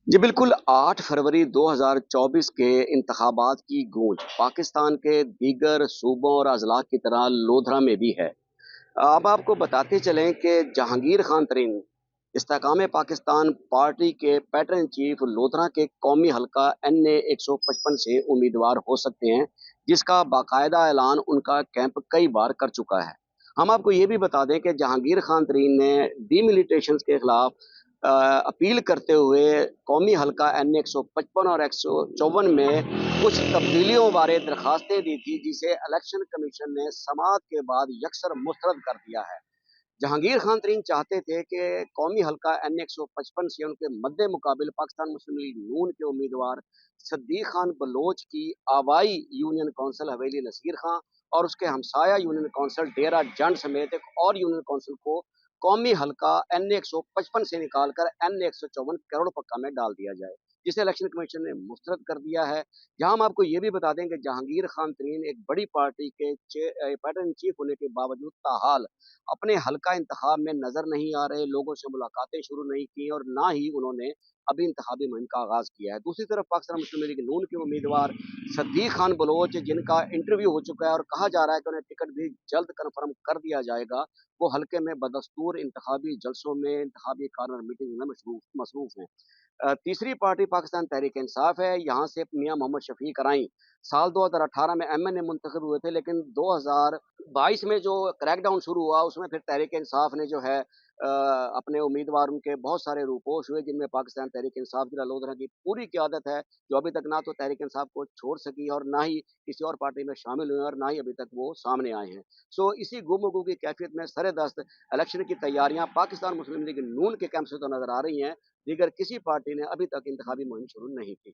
जी बिल्कुल, 8 फरवरी 2024 के इंतखाबात की गूंज पाकिस्तान के दीगर सूबों और अज़लां की तरह लोधरा में भी है। अब आपको बताते चलें कि जहांगीर खान तरीन इस्तेकाम पाकिस्तान पार्टी के पैटर्न चीफ लोधरा के कौमी हल्का NA 155 से उम्मीदवार हो सकते हैं, जिसका बाकायदा ऐलान उनका कैंप कई बार कर चुका है। हम आपको ये भी बता दें कि जहांगीर खान तरीन ने डिमिलिटेशन के खिलाफ अपील करते हुए कौमी हल्का NA 155 और 154 में कुछ तब्दीलियों बारे दरखास्तें दी थी, जिसे इलेक्शन कमीशन ने समाअत के बाद यकसर मुस्तरद कर दिया है। जहांगीर खान तरीन चाहते थे कि कौमी हल्का NA 155 से उनके मद्दे मुकाबिल पाकिस्तान मुस्लिम लीग नून के उम्मीदवार सद्दीक खान बलोच की आबाई यूनियन कौंसिल हवेली नसीर खां और उसके हमसाया यूनियन कौंसिल डेरा जंड समेत एक और यूनियन कौंसिल को कौमी हल्का NA 155 से निकालकर NA 154 करोड़ पक्का में डाल दिया जाए, जिसे इलेक्शन कमीशन ने मुस्तरद कर दिया है। यहाँ हम आपको ये भी बता दें कि जहांगीर खान तरीन एक बड़ी पार्टी के पैटर्न चीफ होने के बावजूद ताहाल अपने हल्का इंतखाब में नजर नहीं आ रहे, लोगों से मुलाकातें शुरू नहीं की और ना ही उन्होंने अभी इंतखाबी मुहिम का आगाज किया है। दूसरी तरफ पाकिस्तान मुस्लिम लीग नून के उम्मीदवार सद्दीक खान बलोच, जिनका इंटरव्यू हो चुका है और कहा जा रहा है कि उन्हें टिकट भी जल्द कन्फर्म कर दिया जाएगा, वो हल्के में बदस्तूर इंतखाबी जलसों में, इंतखाबी कार्नर मीटिंग में मसरूफ हैं। तीसरी पार्टी पाकिस्तान तहरीक इंसाफ है। यहाँ से मियाँ मोहम्मद शफीक राई साल 2018 में MNA मुंतखब हुए थे, लेकिन 2022 में जो क्रैकडाउन शुरू हुआ उसमें फिर तहरीक इंसाफ ने जो है अपने उम्मीदवार उनके बहुत सारे रूपोश हुए, जिनमें पाकिस्तान तहरीक इंसाफ जिला लोधरा की पूरी क़यादत है, जो अभी तक ना तो तहरीक इंसाफ को छोड़ सकी और ना ही किसी और पार्टी में शामिल हुए और ना ही अभी तक वो सामने आए हैं। सो इसी गुम की कैफियत में सरेदस्त इलेक्शन की तैयारियां पाकिस्तान मुस्लिम लीग नून के कैंप से तो नजर आ रही हैं, दीगर किसी पार्टी ने अभी तक इंतखाबी मुहिम शुरू नहीं की।